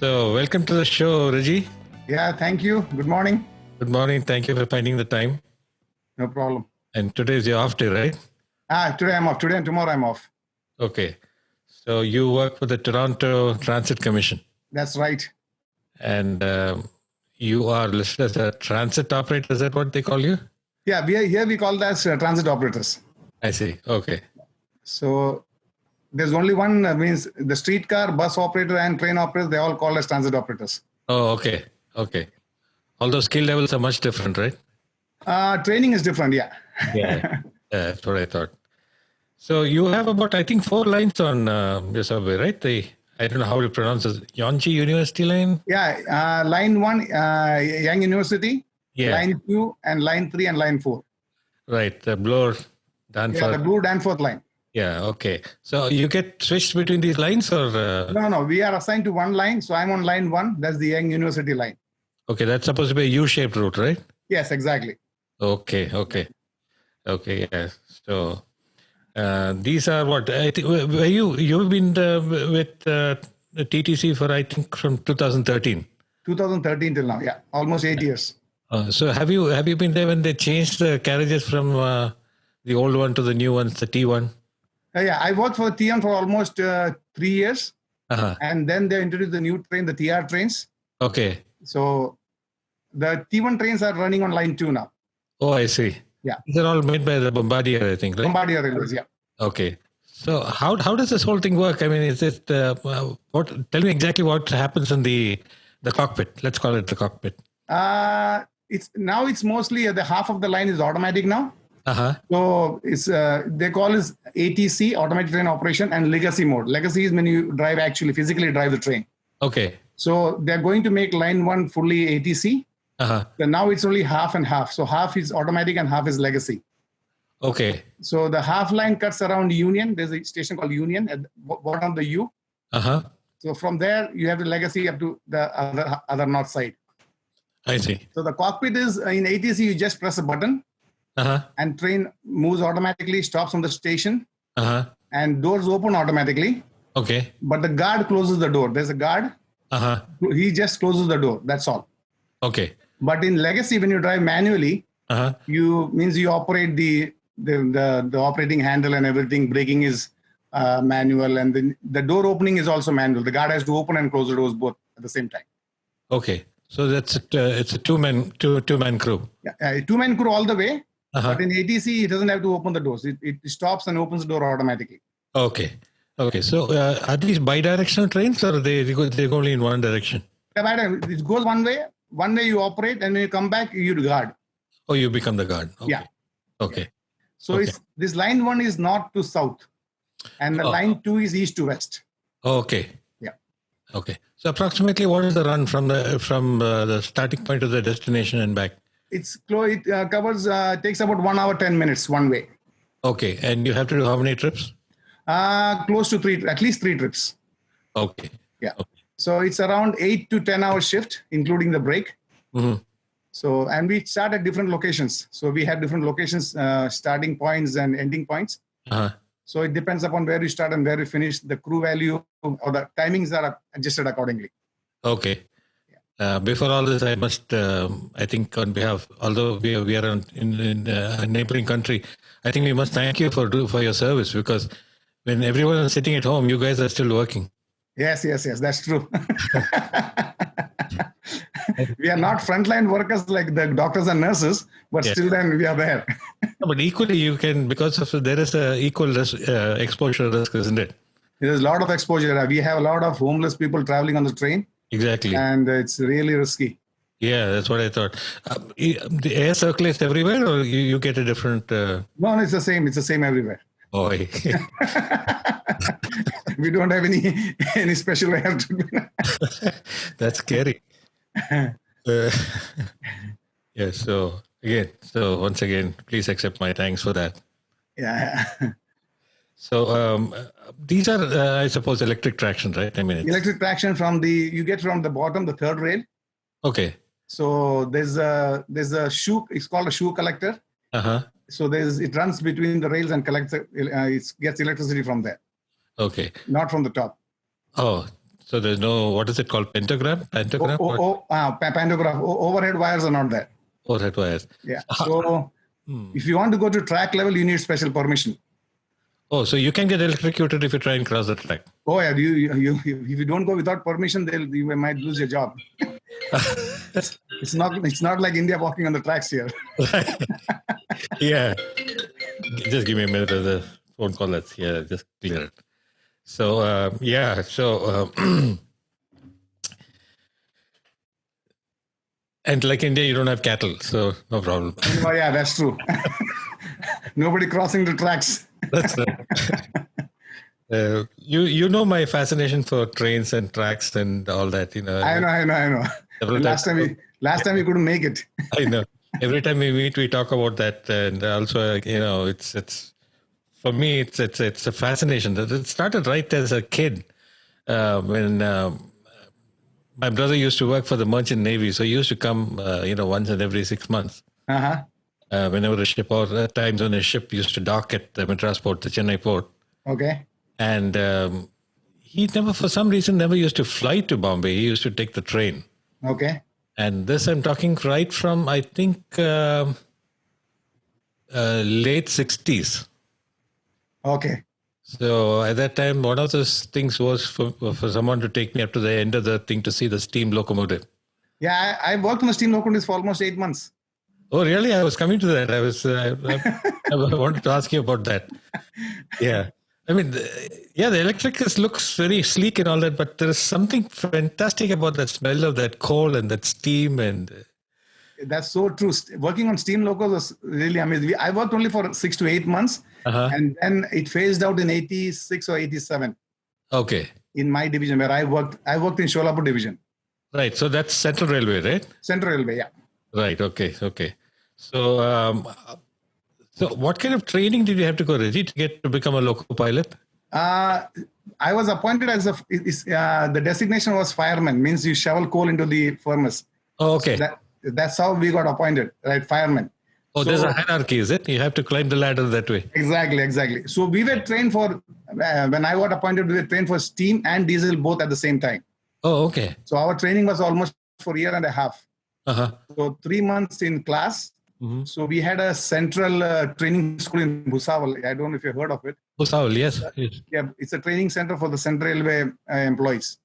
So, welcome to the show, Regi. Yeah, thank you. Good morning. Good morning. Thank you for finding the time. No problem. And today is your off day, right? Today I'm off. Today and tomorrow I'm off. Okay. So, you work for the Toronto Transit Commission. That's right. And you are listed as a transit operator. Is that what they call you? Yeah, we call that transit operators. I see. Okay. So there's only one, means the streetcar, bus operator and train operators, they all call as transit operators. Oh, okay. Okay. Although skill levels are much different, right? Training is different, yeah. Yeah. That's what I thought. So you have about, I think, 4 lines on your subway, right? I don't know how to pronounce this. Yonji University line? Yeah, line 1, Young University, Yeah. line 2, and line 3 and line 4. Right. The Bloor, Danforth. Yeah, the blue Danforth line. Yeah, okay. So you get switched between these lines or? No, we are assigned to one line. So I'm on line 1. That's the Young University line. Okay, that's supposed to be a U-shaped route, right? Yes, exactly. Okay, yeah. So these are what I think. Were you've been with the TTC for I think from 2013. 2013 till now, yeah, almost 8 years. So have you been there when they changed the carriages from the old one to the new ones, the T1? Yeah, I worked for T1 for almost 3 years. Uh-huh. And then they introduced the new train, the TR trains. Okay. So the T1 trains are running on line 2 now. Oh, I see. Yeah. These are all made by the Bombardier, I think, right? Bombardier Railways, yeah. Okay. So how does this whole thing work? I mean, is it tell me exactly what happens in the cockpit? Let's call it the cockpit. It's mostly the half of the line is automatic now. Uh-huh. So it's they call it ATC, automatic train operation, and legacy mode. Legacy is when you physically drive the train. Okay. So they're going to make line 1 fully ATC. Uh-huh. So now it's only half and half. So half is automatic and half is legacy. Okay. So the half line cuts around Union. There's a station called Union at the bottom of the U. Uh-huh. So from there, you have the legacy up to the other north side. I see. So the cockpit is in ATC, you just press a button. Uh-huh. And train moves automatically, stops on the station. Uh-huh. And doors open automatically. Okay. But the guard closes the door. There's a guard. Uh-huh. He just closes the door. That's all. Okay. But in legacy, when you drive manually, uh-huh. you operate the operating handle and everything. Braking is manual, and the door opening is also manual. The guard has to open and close the doors both at the same time. Okay, so that's it's a two-man crew. Yeah, two-man crew all the way. Uh-huh. But in ATC, it doesn't have to open the doors. It stops and opens the door automatically. Okay. So are these bi-directional trains, or they go only in one direction? Yeah, it goes one way. One way you operate, and when you come back, you guard. Oh, you become the guard. Okay. Yeah. Okay. So this line 1 is north to south, and the line 2 is east to west. Okay. Yeah. Okay. So approximately, what is the run from the starting point to the destination and back? It covers takes about 1 hour 10 minutes one way. Okay, and you have to do how many trips? Close to 3, at least 3 trips. Okay. Yeah. Okay. So it's around 8 to 10 hour shift, including the break. Mm-hmm. So, and we start at different locations. So we have different locations, starting points and ending points. Uh-huh. So it depends upon where you start and where you finish. The crew value or the timings are adjusted accordingly. Okay. Before all this, I must, I think on behalf, although we are in a neighboring country, I think we must thank you for your service, because when everyone is sitting at home, you guys are still working. Yes, that's true. We are not frontline workers like the doctors and nurses, but still then we are there. No, but equally you can, because there is a equal exposure risk, isn't it? There is a lot of exposure. We have a lot of homeless people traveling on the train. Exactly. And it's really risky. Yeah, that's what I thought. The air circulates everywhere, or you get a different... No, it's the same. It's the same everywhere. Oh, we don't have any special air. That's scary. Yeah, so once again, please accept my thanks for that. Yeah. So these are, I suppose, electric traction, right? I mean, electric traction you get from the bottom, the third rail. Okay. So there's a shoe. It's called a shoe collector. Uh-huh. So it runs between the rails and collects. It gets electricity from there. Okay. Not from the top. Oh, So there's no, what is it called? Pentagram? Pantograph? Pantograph. Overhead wires are not there. Overhead wires. Yeah. So if you want to go to track level, you need special permission. Oh, so you can get electrocuted if you try and cross the track. Oh yeah, if you don't go without permission, you might lose your job. It's not like India walking on the tracks here. Yeah. Just give me a minute. There's a phone call that's here. Just clear it. So yeah. So and like India, you don't have cattle, so no problem. Oh yeah, that's true. Nobody crossing the tracks. That's right. You know my fascination for trains and tracks and all that. I know. Last time we couldn't make it. I know. Every time we meet, we talk about that, and also it's for me it's a fascination. It started right as a kid when my brother used to work for the Merchant Navy, so he used to come once in every 6 months. Whenever a ship or at times when a ship used to dock at the Madras port, the Chennai port. Okay. And he never, for some reason, never used to fly to Bombay. He used to take the train. Okay. And this I'm talking right from, I think, late 60s. Okay. So at that time, one of those things was for someone to take me up to the end of the thing to see the steam locomotive. Yeah, I worked on the steam locomotives for almost 8 months. Oh, really? I was coming to that. I wanted to ask you about that. Yeah. I mean, the electric looks very sleek and all that, but there is something fantastic about that smell of that coal and that steam. And that's so true. Working on steam locos was really amazing. I worked only for 6 to 8 months, and then it phased out in 86 or 87. Okay. In my division where I worked in Sholapur division. Right. So that's Central Railway, right? Central Railway, yeah. Right. Okay. So, so what kind of training did you have to go, Regi, to become a loco pilot? I was appointed as the designation was fireman, means you shovel coal into the furnace. Oh, okay. So that's how we got appointed, right? Fireman. Oh, there's a hierarchy, is it? You have to climb the ladder that way. Exactly. So we were trained for, when I got appointed, we were trained for steam and diesel both at the same time. Oh, okay. So our training was almost for a year and a half. So 3 months in class. Mm-hmm. So we had a central training school in Bhusawal. I don't know if you've heard of it. Bhusawal, yes. Yeah, it's a training center for the Central Railway employees.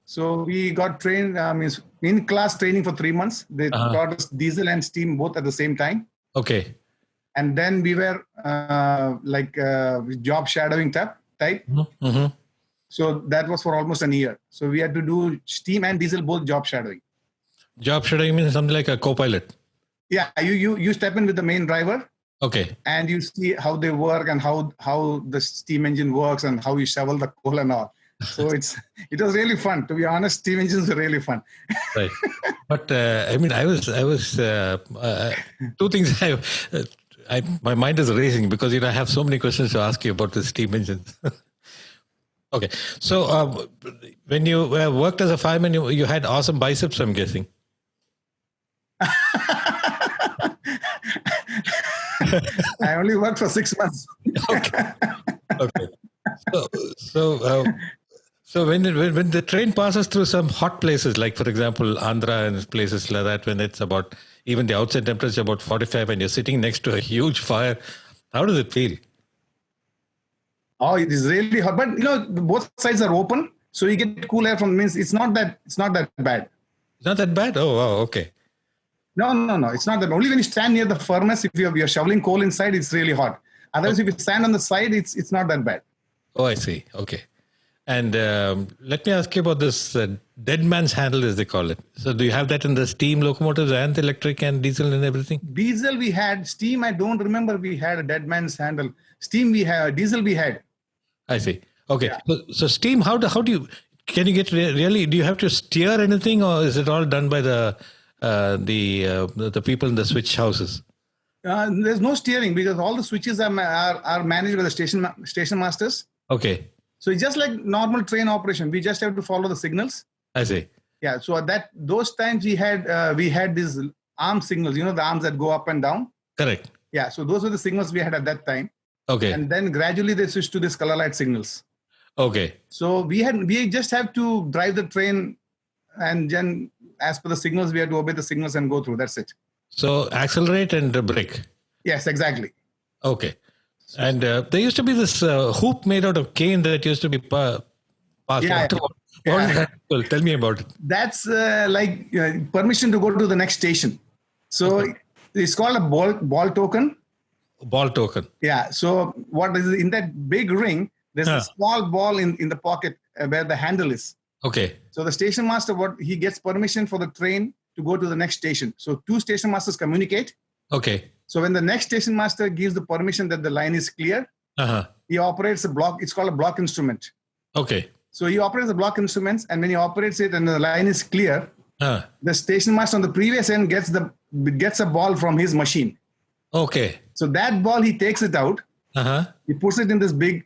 So we got trained, means in class training for 3 months. They taught us diesel and steam both at the same time. Okay. And then we were job shadowing type. Mm-hmm. So that was for almost a year. So we had to do steam and diesel both job shadowing. Job shadowing means something like a co-pilot. Yeah, you step in with the main driver. Okay. And you see how they work and how the steam engine works and how you shovel the coal and all. So it was really fun. To be honest, steam engines are really fun. Right. But I mean, I was two things. My mind is racing because I have so many questions to ask you about the steam engines. Okay. So when you worked as a fireman, you had awesome biceps, I'm guessing. I only worked for 6 months. Okay. So when the train passes through some hot places, like for example Andhra and places like that, when it's about even the outside temperature about 45, and you're sitting next to a huge fire, how does it feel? Oh, it is really hot, but both sides are open, so you get cool air from. Means it's not that bad. It's not that bad. Oh, wow, okay. No, it's not that. Only when you stand near the furnace, if you're shoveling coal inside, it's really hot. Otherwise, if you stand on the side, it's not that bad. Oh, I see. Okay. And let me ask you about this dead man's handle, as they call it. So do you have that in the steam locomotives and the electric and diesel and everything? Diesel we had. Steam, I don't remember we had a dead man's handle. Steam we had. Diesel we had. I see. Okay. Yeah. So steam, how do you, can you get really, do you have to steer anything, or is it all done by the people in the switch houses? There's no steering because all the switches are managed by the station masters. Okay. So it's just like normal train operation. We just have to follow the signals. I see. Yeah. So those times we had these arm signals. The arms that go up and down. Correct. Yeah. So those were the signals we had at that time. Okay. And then gradually they switched to these color light signals. Okay. So we just have to drive the train, and then as per the signals, we have to obey the signals and go through. That's it. So accelerate and brake. Yes, exactly. Okay. And there used to be this hoop made out of cane that used to be passed. Yeah. What is that? Well, tell me about it. That's like permission to go to the next station. So it's called a ball token. Ball token. Yeah. So what is in that big ring? There's a small ball in the pocket where the handle is. Okay. So the station master, he gets permission for the train to go to the next station. So two station masters communicate. Okay. So when the next station master gives the permission that the line is clear, he operates a block. It's called a block instrument. Okay. So he operates the block instruments, and when he operates it and the line is clear, the station master on the previous end gets a ball from his machine. Okay. So that ball, he takes it out. He puts it in this big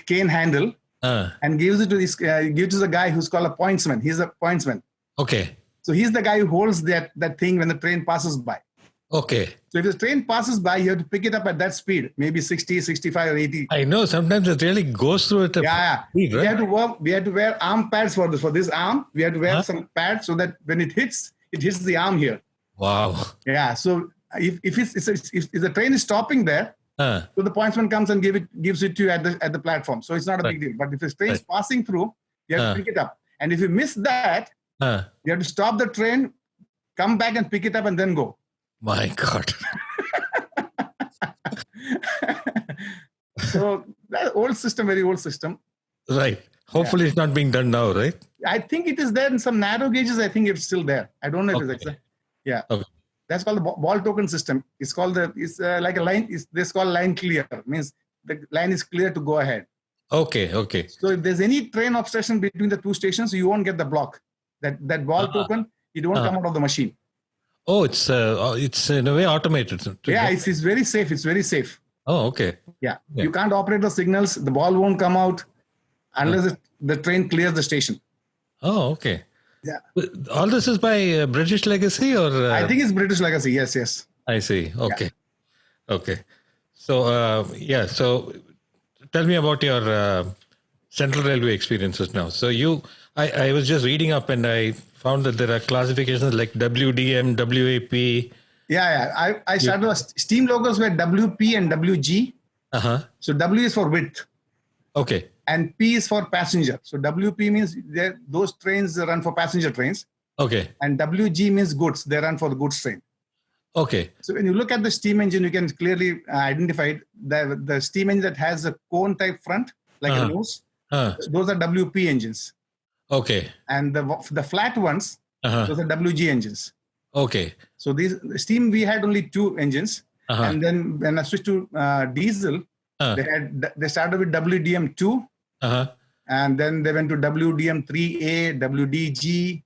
cane handle and gives it to the guy who's called a pointsman. He's a pointsman. Okay. So he's the guy who holds that thing when the train passes by. Okay. So if the train passes by, you have to pick it up at that speed, maybe 60, 65, or 80. I know. Sometimes it really goes through it. Speed, right? We have to wear arm pads for this. For this arm, we have to wear some pads so that when it hits the arm here. Wow. Yeah. So if the train is stopping there, so the pointsman comes and gives it to you at the platform. So it's not a big deal. But if the train is passing through, you have to pick it up. And if you miss that, you have to stop the train, come back and pick it up, and then go. My God. So that old system, very old system. Right. Hopefully it's not being done now, right? I think it is there in some narrow gauges. I think it's still there. I don't know if it's exact. Yeah. Okay. That's called the ball token system. It's called like a line. It's called line clear. It means the line is clear to go ahead. Okay. Okay. So if there's any train obstruction between the two stations, you won't get the block. That ball token, it won't come out of the machine. Oh, it's in a way automated. Yeah, it's very safe. It's very safe. Oh, okay. Yeah. You can't operate the signals. The ball won't come out unless the train clears the station. Oh, okay. Yeah. All this is by British legacy, or I think it's British legacy. Yes. I see. Okay. Yeah. Okay. So So tell me about your Central Railway experiences now. So I was just reading up and I found that there are classifications like WDM, WAP. Yeah. I started with steam locos were WP and WG. So W is for width. Okay. And P is for passenger. So WP means those trains run for passenger trains. Okay. And WG means goods. They run for the goods train. Okay. So when you look at the steam engine, you can clearly identify the steam engine that has a cone type front, like a nose. Those are WP engines. Okay. And the flat ones, those are WG engines. Okay. So steam, we had only two engines. And then when I switched to diesel, they started with WDM2. And then they went to WDM3A, WDG,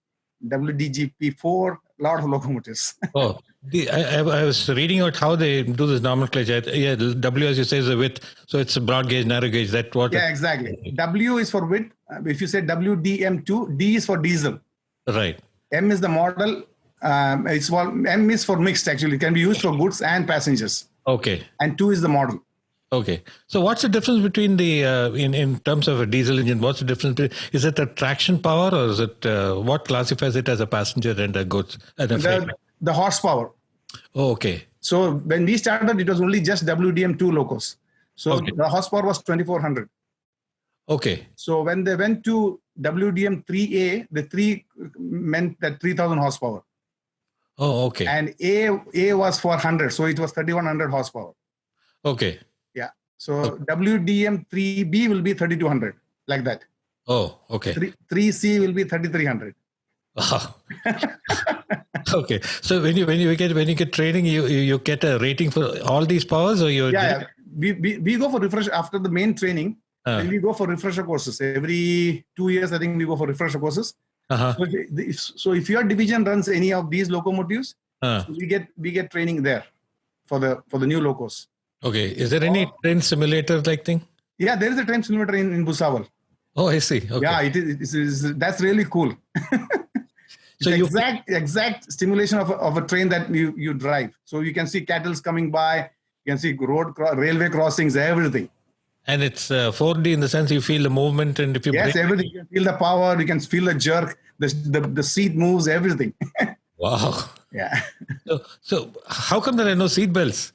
WDGP4, a lot of locomotives. I was reading out how they do this nomenclature. Yeah, W, as you say, is the width. So it's a broad gauge, narrow gauge. Yeah, exactly. W is for width. If you say WDM2, D is for diesel. Right. M is the model. M is for mixed, actually. It can be used for goods and passengers. Okay. And 2 is the model. Okay. So what's the difference between the, in terms of a diesel engine, what's the difference? Is it the traction power, or is it, what classifies it as a passenger and a goods? And the horsepower. Oh, okay. So when we started, it was only just WDM2 locos. So the horsepower was 2400. Okay. So when they went to WDM3A, the 3 meant that 3000 horsepower. Oh, okay. And A was 400. So it was 3100 horsepower. Okay. Yeah. So WDM3B will be 3200, like that. Oh, okay. 3C will be 3300. Wow. Okay. So when you get training, you get a rating for all these powers, or you? Yeah. We go for refresh after the main training. Then we go for refresher courses every 2 years. I think we go for refresher courses. So if your division runs any of these locomotives, we get training there for the new locos. Okay. Is there any train simulator like thing? Yeah, there is a train simulator in Bhusawal. Oh, I see. Okay. Yeah, it is. That's really cool. So exact stimulation of a train that you drive. So you can see cattles coming by. You can see railway crossings, everything. And it's 4D in the sense you feel the movement, and if you brake, everything. You can feel the power, you can feel the jerk, the seat moves, everything. Wow. Yeah. So how come there are no seat belts?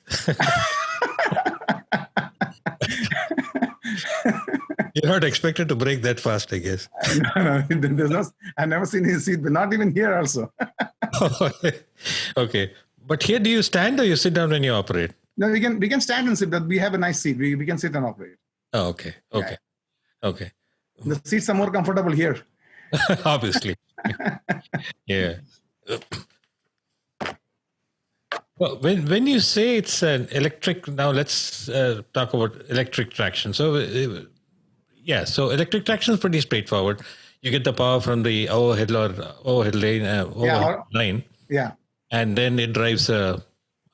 You're not expected to brake that fast, I guess. No, there's no. I've never seen a seat, but not even here also. Okay, but here, do you stand or you sit down when you operate? No, we can stand and sit, but we have a nice seat. We can sit and operate. Oh, okay. Okay. The seats are more comfortable here. Obviously. Yeah. Well, when you say it's an electric, now let's talk about electric traction. So, so electric traction is pretty straightforward. You get the power from the overhead line. Yeah. And then it drives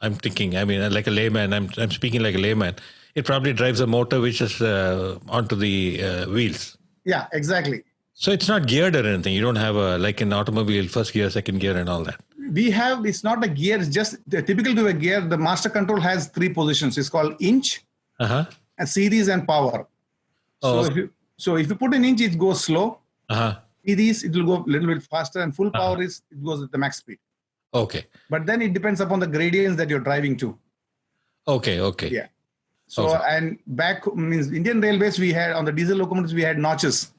I'm thinking, I mean, like a layman, I'm speaking like a layman. It probably drives a motor which is onto the wheels. Yeah, exactly. So it's not geared or anything. You don't have like an automobile, first gear, second gear and all that. It's not a gear, it's just typical to a gear. The master control has 3 positions. It's called inch, a series and power. So if you put an inch, it goes slow. Series, it will go a little bit faster, and full power it goes at the max speed. Okay. But then it depends upon the gradients that you're driving to. Okay. Yeah. So, and back means Indian Railways, we had on the diesel locomotives, we had notches.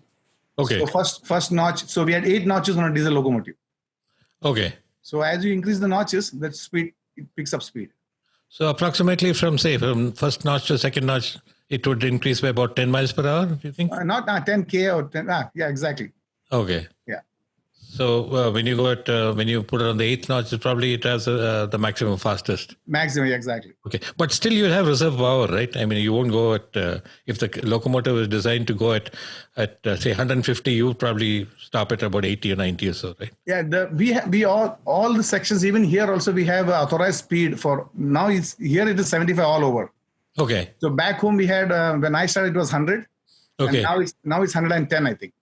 Okay. So first notch. So we had 8 notches on a diesel locomotive. Okay. So as you increase the notches, that speed, it picks up speed. So approximately from first notch to second notch, it would increase by about 10 miles per hour, do you think? Not 10K or 10. Yeah, exactly. Okay. Yeah. So when you put it on the 8th notch, it has the maximum fastest. Maximum, exactly. Okay. But still you have reserve power, right? I mean, you won't go at, if the locomotive is designed to go at say 150, you would probably stop at about 80 or 90 or so, right? Yeah. We all the sections, even here also we have authorized speed for, now it is 75 all over. Okay. So back home we had, when I started it was 100. Okay. And now it's 110, I think.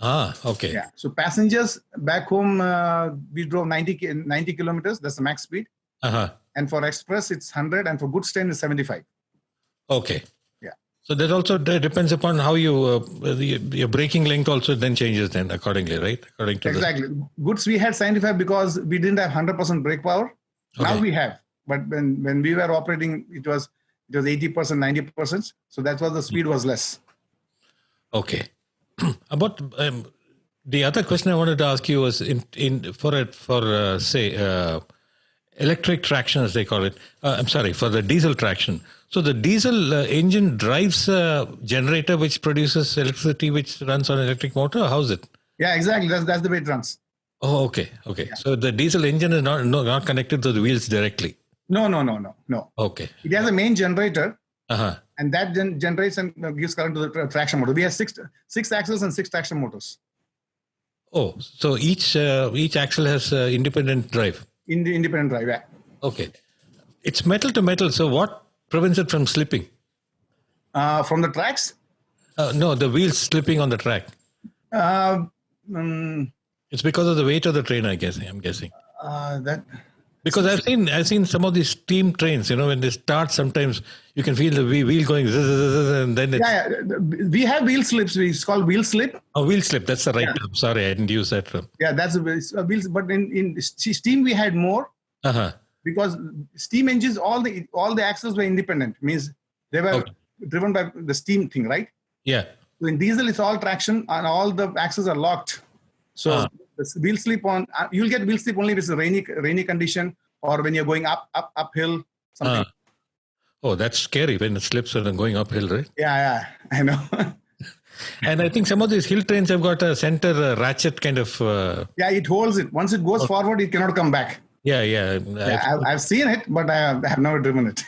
Okay. Yeah. So passengers back home, we drove 90 kilometers. That's the max speed. And for express, it's 100. And for goods train, it's 75. Okay. Yeah. So that also depends upon how your braking length also then changes then accordingly, right? According to exactly. Goods, we had 75 because we didn't have 100% brake power. Okay. Now we have. But when we were operating, it was 80%, 90%. So that's why the speed was less. Okay. About the other question I wanted to ask you was say electric traction, as they call it. For the diesel traction. So the diesel engine drives a generator which produces electricity which runs on an electric motor. Or how's it? Yeah, exactly. That's the way it runs. Oh, okay. Yeah. So the diesel engine is not connected to the wheels directly. No. Okay. It has a main generator. And that generates and gives current to the traction motor. We have six axles and 6 traction motors. Oh, so each axle has independent drive. Independent drive, yeah. Okay. It's metal to metal. So what prevents it from slipping? From the tracks? No, the wheels slipping on the track. It's because of the weight of the train, I'm guessing. Because I've seen some of these steam trains, when they start, sometimes you can feel the wheel going and then it's... Yeah. We have wheel slips. It's called wheel slip. Oh, wheel slip. That's the right term. Sorry, I didn't use that term. Yeah, that's a wheel. But in steam, we had more. Because steam engines, all the axles were independent. Means they were driven by the steam thing, right? Yeah. So in diesel, it's all traction and all the axles are locked. So the wheel slip you'll get wheel slip only if it's a rainy condition or when you're going uphill, something. Oh, that's scary when it slips and going uphill, right? Yeah, I know. And I think some of these hill trains have got a center ratchet kind of... Yeah, it holds it. Once it goes forward, it cannot come back. Yeah. I've seen it, but I have never driven it.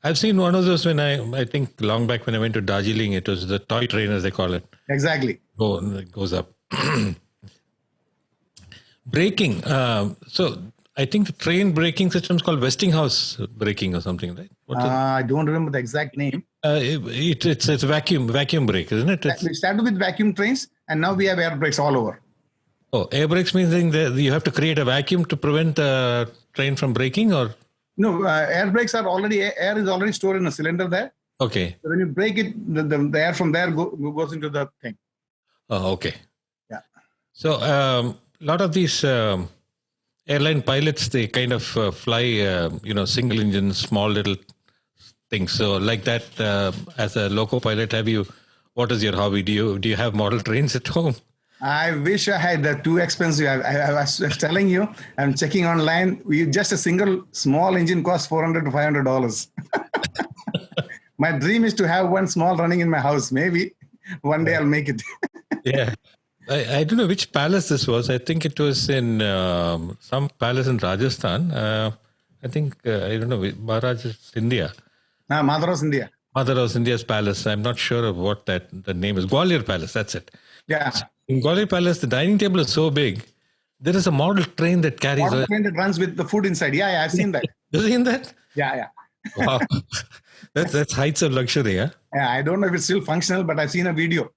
I've seen one of those when I think long back when I went to Darjeeling, it was the toy train, as they call it. Exactly. It goes up. Braking. So I think the train braking system is called Westinghouse braking or something, right? I don't remember the exact name. It's vacuum brake, isn't it? We started with vacuum trains, and now we have air brakes all over. Oh, air brakes means that you have to create a vacuum to prevent the train from braking, or? No, air brakes are air is already stored in a cylinder there. Okay. So when you break it, the air from there goes into the thing. Oh, okay. Yeah. So a lot of these airline pilots, they kind of fly, single engine, small little things. So like that, as a loco pilot, what is your hobby? Do you have model trains at home? I wish I had that. Too expensive. I was telling you, I'm checking online. Just a single small engine costs $400 to $500. My dream is to have one small running in my house. Maybe one day I'll make it. Yeah. I don't know which palace this was. I think it was in some palace in Rajasthan. I think, I don't know, Maharaja India. Madras, India. Madras India's palace. I'm not sure of what the name is. Gwalior Palace, that's it. Yeah. In Gwalior Palace, the dining table is so big. There is a model train that carries... Model train that runs with the food inside. Yeah, I've seen that. You've seen that? Yeah. Wow. That's heights of luxury, huh? Yeah, I don't know if it's still functional, but I've seen a video.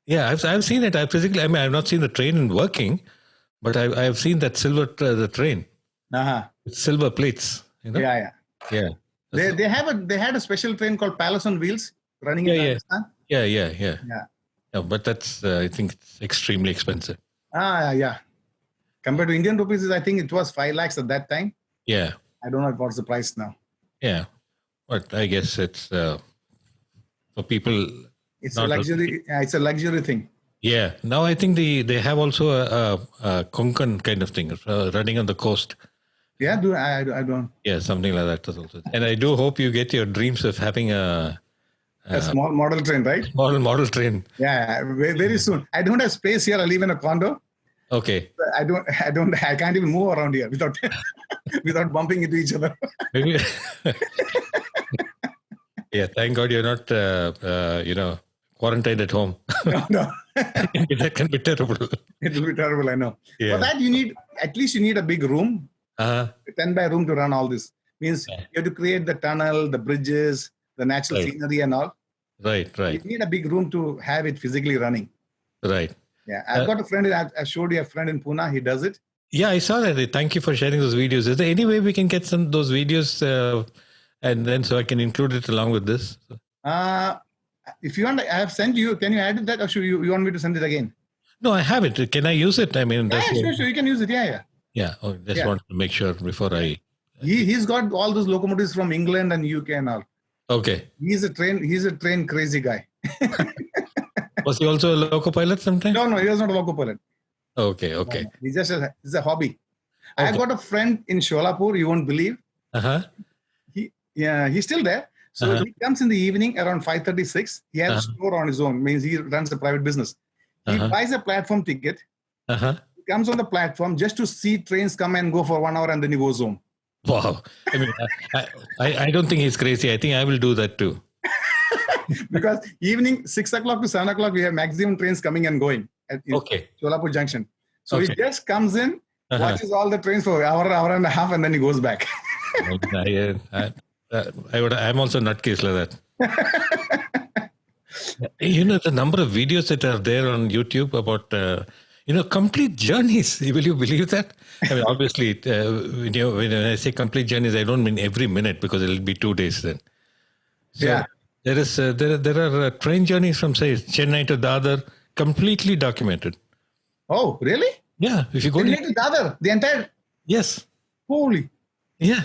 Yeah, I've seen it. I've not seen the train working, but I've seen that the train. With silver plates. Yeah. They had a special train called Palace on Wheels running in Rajasthan. Yeah, but that's I think it's extremely expensive. Yeah. Compared to Indian rupees, I think it was 5 lakhs at that time. Yeah. I don't know what's the price now. Yeah, but I guess it's for people. It's a luxury. It's a luxury thing. Yeah. Now I think they have also a Konkan kind of thing running on the coast. Yeah, I don't. Yeah, something like that also. And I do hope you get your dreams of having a small model train, right? Model train. Yeah, very soon. I don't have space here. I live in a condo. Okay. I can't even move around here without without bumping into each other. Maybe. Yeah, thank God you're not, quarantined at home. No. That can be terrible. It will be terrible, I know. Yeah. For that, you need a big room, 10 by room to run all this. Means you have to create the tunnel, the bridges, the natural scenery and all. Right. You need a big room to have it physically running. Right. Yeah, I've got a friend, I showed you a friend in Pune, he does it. Yeah, I saw that. Thank you for sharing those videos. Is there any way we can get those videos and then so I can include it along with this? If you want, I have sent you. Can you add that, or should you want me to send it again? No, I have it. Can I use it? I mean, sure. You can use it. Yeah. Yeah. Just wanted to make sure before I. He's got all those locomotives from England and UK and all. Okay. He's a train crazy guy. Was he also a loco pilot sometime? No, he was not a loco pilot. Okay. No. He's just it's a hobby. Okay. I've got a friend in Sholapur. You won't believe. He's still there. So he comes in the evening around 5:36. He has a store on his own. Means he runs a private business. He buys a platform ticket. He comes on the platform just to see trains come and go for 1 hour, and then he goes home. Wow. I mean, I don't think he's crazy. I think I will do that too. Because evening 6 o'clock to 7 o'clock, we have maximum trains coming and going at Sholapur Junction. So he just comes in, watches all the trains for an hour and a half, and then he goes back. I'm also nutcase like that. The number of videos that are there on YouTube about, complete journeys. Will you believe that? I mean, obviously, when I say complete journeys, I don't mean every minute because it'll be 2 days then. So there are train journeys from, say, Chennai to Dadar, completely documented. Oh, really? Yeah. If you go Chennai to Dadar, the entire... Yes. Holy. Yeah.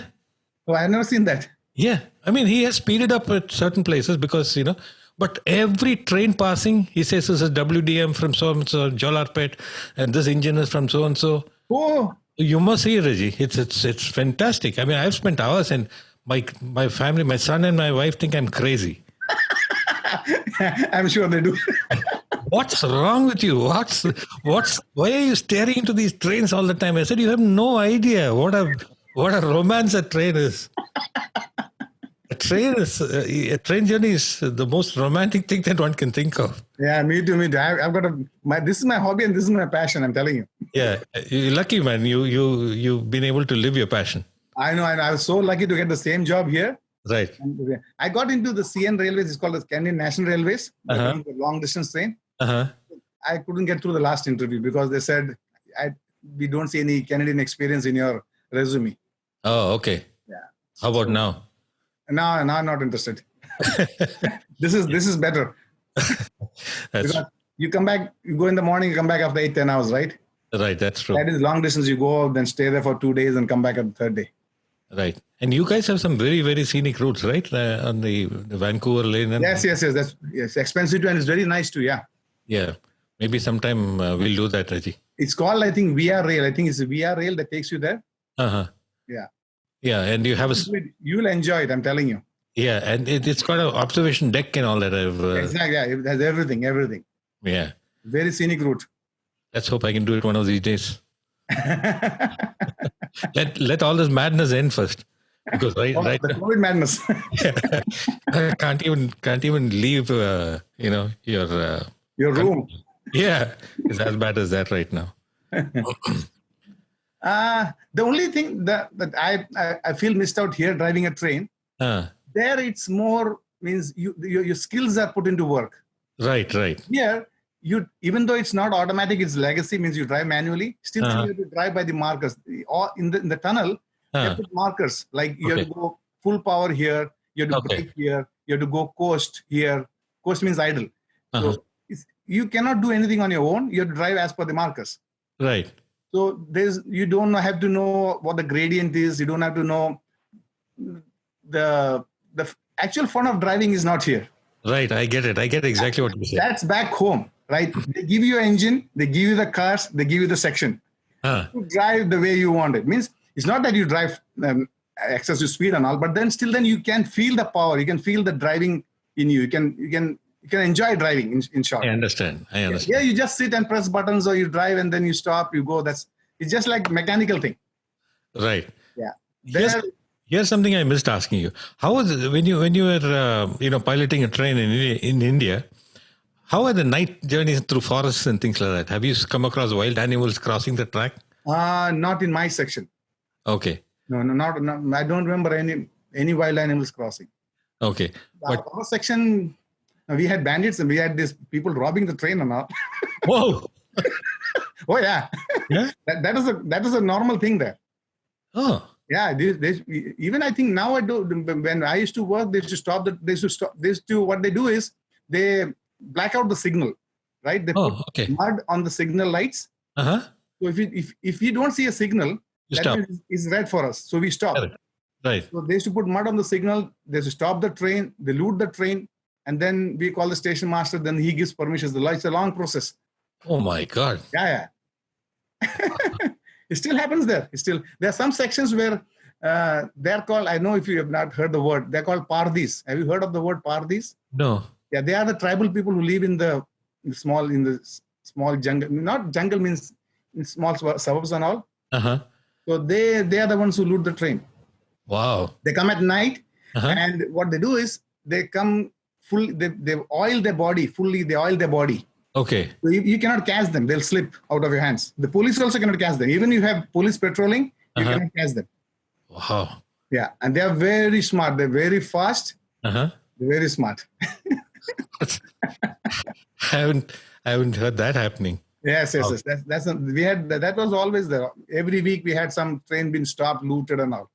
Oh, I've never seen that. Yeah. I mean, he has speeded up at certain places because, but every train passing, he says this is WDM from so-and-so, Jolarpet, and this engine is from so-and-so. Oh. You must see it, Regi. It's fantastic. I mean, I've spent hours and my family, my son and my wife think I'm crazy. I'm sure they do. What's wrong with you? Why are you staring into these trains all the time? I said, you have no idea what a romance a train is. A train journey is the most romantic thing that one can think of. Yeah, me too. I've got this is my hobby and this is my passion. I'm telling you. Yeah, you're lucky, man. You've been able to live your passion. I know. I was so lucky to get the same job here. Right. I got into the CN Railways. It's called the Canadian National Railways. The long distance train. I couldn't get through the last interview because they said we don't see any Canadian experience in your resume. Oh, okay. Yeah. How about now? No, I'm not interested. This is better. Because you come back, you go in the morning, you come back after 8-10 hours, right? Right, that's true. That is long distance. You go, then stay there for 2 days and come back on the third day. Right. And you guys have some very, very scenic routes, right? On the Vancouver lane. And yes. That's expensive too, and it's very nice too, yeah. Yeah. Maybe sometime we'll do that, Regi. It's called, I think, VR Rail. I think it's a VR Rail that takes you there. Uh-huh. Yeah. Yeah, and you have a... You'll enjoy it, I'm telling you. Yeah, and it's got an observation deck and all that. Exactly, yeah. It has everything. Yeah. Very scenic route. Let's hope I can do it one of these days. let all this madness end first, because right the COVID madness. I can't even leave your room. Yeah, it's as bad as that right now. The only thing that I feel missed out here driving a train, there it's more means your skills are put into work. Right. Here, even though it's not automatic, it's legacy, means you drive manually, still you have to drive by the markers. Or in the tunnel, you have to put markers, like you have to go full power here, you have to brake here, you have to go coast here. Coast means idle. So you cannot do anything on your own. You have to drive as per the markers. Right. So you don't have to know what the gradient is. You don't have to know the actual fun of driving is not here. Right. I get it. I get exactly what you say. That's back home. Right, they give you an engine, they give you the cars, they give you the section. You drive the way you want it. Means it's not that you drive excessive speed and all, but then you can feel the power. You can feel the driving in you. You can enjoy driving. In short, I understand. Yeah, you just sit and press buttons, or you drive and then you stop. You go. It's just like mechanical thing. Right. Yeah. Here's something I missed asking you. How was it when you were piloting a train in India? How are the night journeys through forests and things like that? Have you come across wild animals crossing the track? Not in my section. Okay. No, not. I don't remember any wild animals crossing. Okay. But our section, we had bandits and we had these people robbing the train and all. Whoa. Oh yeah. Yeah. That is a normal thing there. Oh. Yeah. Even I think now when I used to work, they used to stop. What they do is they black out the signal, right? They put mud on the signal lights. So if you don't see a signal, that means it's red for us. So we stop. Right. So they used to put mud on the signal. They used to stop the train. They loot the train, and then we call the station master. Then he gives permissions. It's a long process. Oh my God. Yeah. It still happens there. There are some sections where they're called. I know if you have not heard the word, they're called Pardis. Have you heard of the word Pardis? No. Yeah, they are the tribal people who live in the small jungle. Not jungle means in small suburbs and all. So they are the ones who loot the train. Wow. They come at night, and what they do is they come full. They oil their body fully. They oil their body. Okay. So you cannot catch them. They'll slip out of your hands. The police also cannot catch them. Even if you have police patrolling, you cannot catch them. Wow. Yeah, and they are very smart. They're very fast. They're very smart. I haven't heard that happening. Yes. That was always there. Every week we had some train being stopped, looted and all.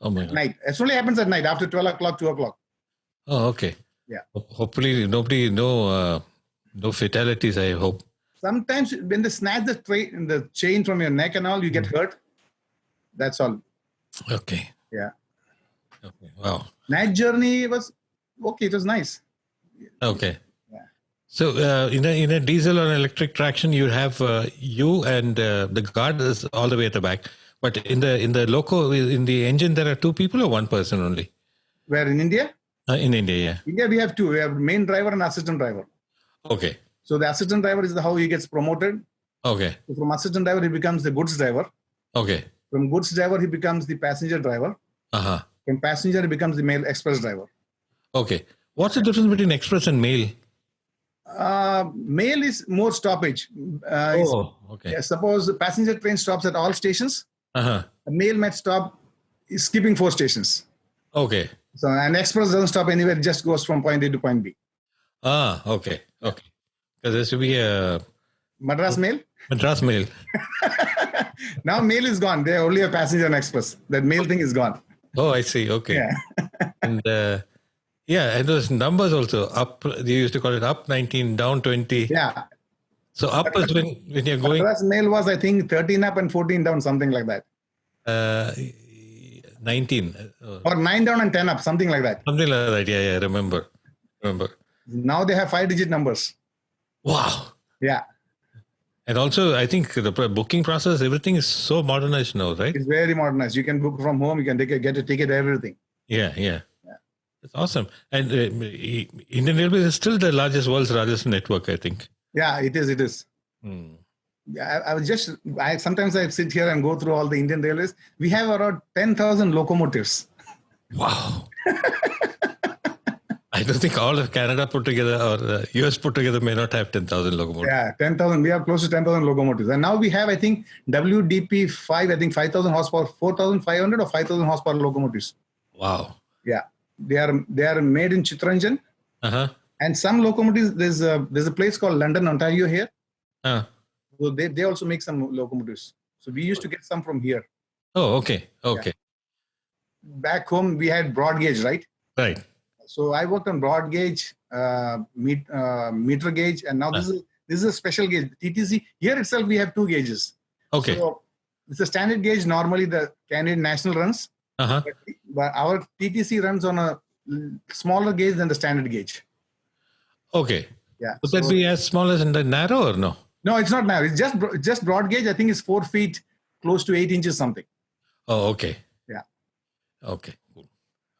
Oh my God. Night. It only happens at night after 12 o'clock, 2 o'clock. Oh, okay. Yeah. Hopefully no fatalities, I hope. Sometimes when they snatch the chain from your neck and all, you get hurt. That's all. Okay. Yeah. Okay. Wow. Night journey was okay. It was nice. Okay. Yeah. So in a diesel or electric traction, you have you and the guard is all the way at the back. But in the loco, in the engine, there are two people or one person only? Where in India? In India, yeah. India, we have two. We have main driver and assistant driver. Okay. So the assistant driver is how he gets promoted. Okay. So from assistant driver, he becomes the goods driver. Okay. From goods driver, he becomes the passenger driver. From passenger, he becomes the mail express driver. Okay. What's the difference between express and mail? Mail is more stoppage. Okay. Suppose the passenger train stops at all stations. A mail might stop skipping 4 stations. Okay. So an express doesn't stop anywhere; it just goes from point A to point B. Okay. Okay. Because there should be a Madras mail. Madras mail. Now mail is gone. They only have passenger and express. That mail thing is gone. Oh, I see. Okay. Yeah. And Yeah, and those numbers also. Up, they used to call it up 19, down 20. Yeah. So up is when you're going. Madras mail was, I think, 13 up and 14 down, something like that. 19. Or 9 down and 10 up, something like that. Something like that. Yeah, remember. Now they have 5-digit numbers. Wow. Yeah. And also, I think the booking process, everything is so modernized now, right? It's very modernized. You can book from home. You can get a ticket, everything. Yeah. That's awesome. And Indian Railways is still the world's largest network, I think. Yeah, it is. Sometimes I sit here and go through all the Indian Railways. We have around 10,000 locomotives. Wow. I don't think all of Canada put together or US put together may not have 10,000 locomotives. Yeah, 10,000. We have close to 10,000 locomotives. And now we have, I think, WDP5, I think 5,000 horsepower, 4,500 or 5,000 horsepower locomotives. Wow. Yeah. They are made in Chittaranjan. And some locomotives, there's a place called London, Ontario here. So they also make some locomotives. So we used to get some from here. Oh, okay. Yeah. Back home, we had broad gauge, right? Right. So I worked on broad gauge, meter gauge, and now this is a special gauge. TTC, here itself we have 2 gauges. Okay. So it's a standard gauge. Normally the Canadian National runs. But our TTC runs on a smaller gauge than the standard gauge. Okay. Yeah. Would that be as small as in the narrow or no? No, it's not narrow. It's just broad gauge. I think it's 4 feet, close to 8 inches something. Oh, okay. Yeah. Okay. Cool.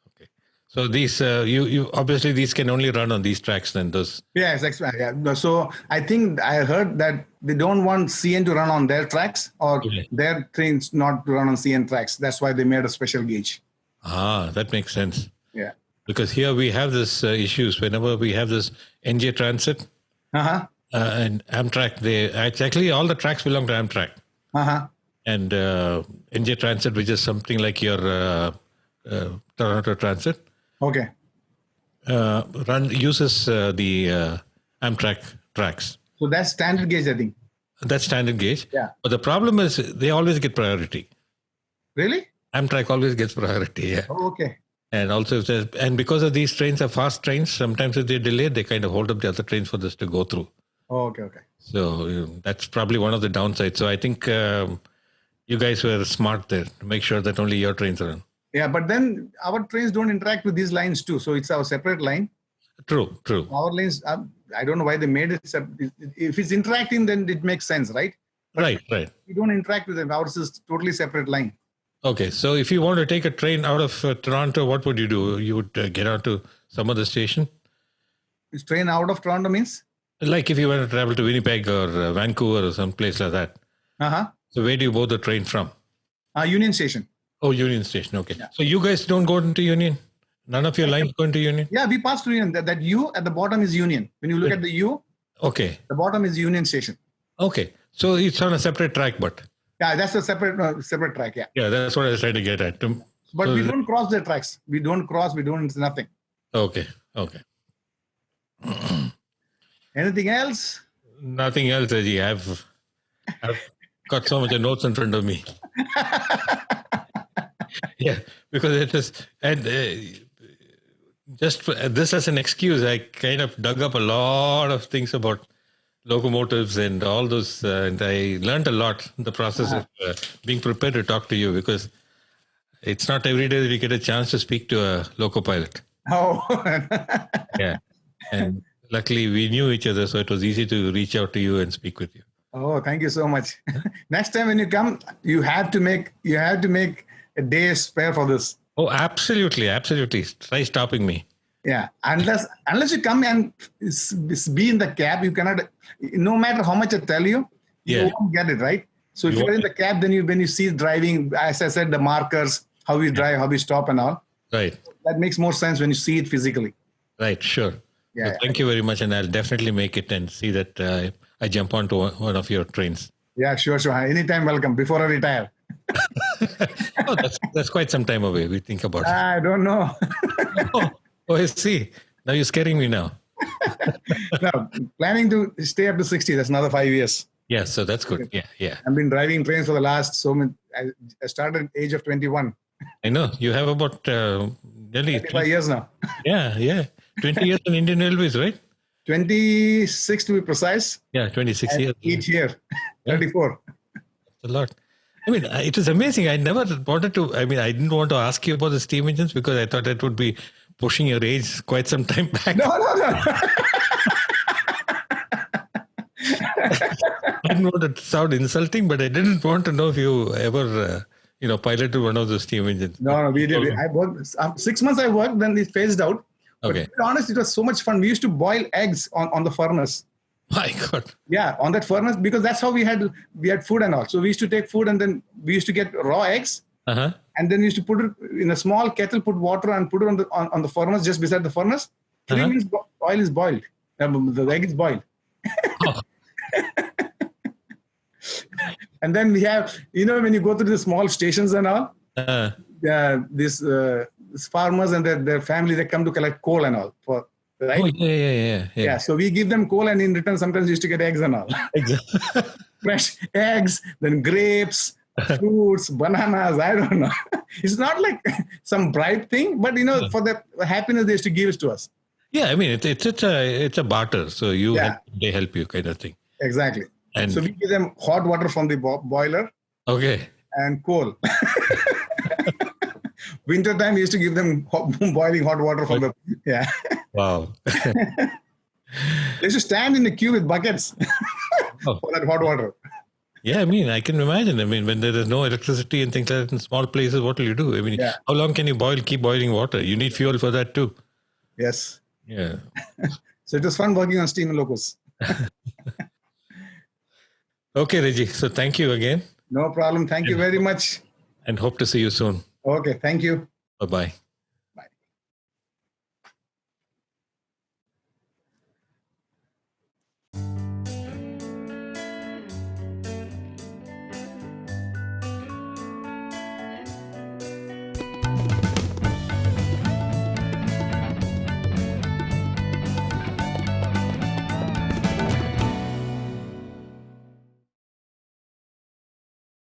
Okay. So these, you obviously these can only run on these tracks then. Those. Yes, yeah. So I think I heard that they don't want CN to run on their tracks or their trains not to run on CN tracks. That's why they made a special gauge. That makes sense. Yeah. Because here we have this issues whenever we have this NJ Transit and Amtrak. Actually all the tracks belong to Amtrak. And NJ Transit, which is something like your Toronto Transit. Okay. Uses the Amtrak tracks. So that's standard gauge, I think. That's standard gauge. Yeah. But the problem is they always get priority. Really? Amtrak always gets priority. Yeah. Oh, okay. And also, and because of these trains are fast trains, sometimes if they're delayed, they kind of hold up the other trains for this to go through. Oh, okay. So that's probably one of the downsides. So I think you guys were smart there to make sure that only your trains run. Yeah, but then our trains don't interact with these lines too. So it's our separate line. True. Our lanes, I don't know why they made it. If it's interacting, then it makes sense, right? But right. We don't interact with them. Ours is totally separate line. Okay, so if you want to take a train out of Toronto, what would you do? You would get out to some other station? Is train out of Toronto means? Like if you want to travel to Winnipeg or Vancouver or some place like that. So where do you board the train from? Union Station. Oh, Union Station. Okay. Yeah. So you guys don't go into Union? None of your lines go into Union? Yeah, we pass through Union. That U at the bottom is Union. When you look at the U, the bottom is Union Station. Okay. So it's on a separate track, but... Yeah, that's a separate track, yeah. Yeah, that's what I was trying to get at. But we don't cross the tracks. We don't cross, it's nothing. Okay. Anything else? Nothing else, Regi. I've got so much notes in front of me. Yeah, because it is... And just this as an excuse, I kind of dug up a lot of things about locomotives and all those, and I learned a lot in the process of being prepared to talk to you, because it's not every day that you get a chance to speak to a loco pilot. Oh. Yeah. And luckily we knew each other, so it was easy to reach out to you and speak with you. Oh, thank you so much. Next time when you come, you have to make a day spare for this. Oh, absolutely. Try stopping me. Yeah, unless you come and be in the cab, you cannot. No matter how much I tell you, you won't get it right. So if you're in the cab, then when you see driving, as I said, the markers, how we drive, how we stop, and all. Right. That makes more sense when you see it physically. Right. Sure. Yeah. So thank you very much, and I'll definitely make it and see that I jump onto one of your trains. Yeah, sure. Anytime, welcome. Before I retire. Oh, that's quite some time away. We think about it. I don't know. Oh, I see. Now you're scaring me now. No, planning to stay up to 60. That's another 5 years. Yeah, so that's good. Yeah. I've been driving trains for the last I started at the age of 21. I know. You have about nearly 35 years now. Yeah. 20 years in Indian Railways, right? 26 to be precise. Yeah, 26 and years. Each year, 34. That's a lot. I mean, it was amazing. I never wanted to, I didn't want to ask you about the steam engines because I thought that would be pushing your age quite some time back. No. I didn't want to sound insulting, but I didn't want to know if you ever, piloted one of those steam engines. No, we did. I worked 6 months. I worked, then we phased out. Okay. But to be honest, it was so much fun. We used to boil eggs on the furnace. My God. Yeah, on that furnace, because that's how we had food and all. So we used to take food and then we used to get raw eggs. Uh-huh. And then we used to put it in a small kettle, put water and put it on the furnace, just beside the furnace. 3 minutes, oil is boiled. The egg is boiled. Oh. And then we have, when you go to the small stations and all, these farmers and their family, they come to collect coal and all. Right? Oh, yeah. So we give them coal, and in return, sometimes we used to get eggs and all. Exactly. Fresh eggs, then grapes, fruits, bananas, I don't know. It's not like some bribe thing, but, for the happiness they used to give it to us. Yeah, it's a barter. So they help you kind of thing. Exactly. And so we give them hot water from the boiler. Okay. And coal. Winter time, we used to give them boiling hot water from the. Yeah. Wow. They used to stand in the queue with buckets for that hot water. Yeah, I can imagine. When there is no electricity and things like that in small places, what will you do? How long can you keep boiling water? You need fuel for that too. Yes. Yeah. So it was fun working on steam and locos. Okay, Regi. So thank you again. No problem. Thank you very much. And hope to see you soon. Okay. Thank you. Bye-bye.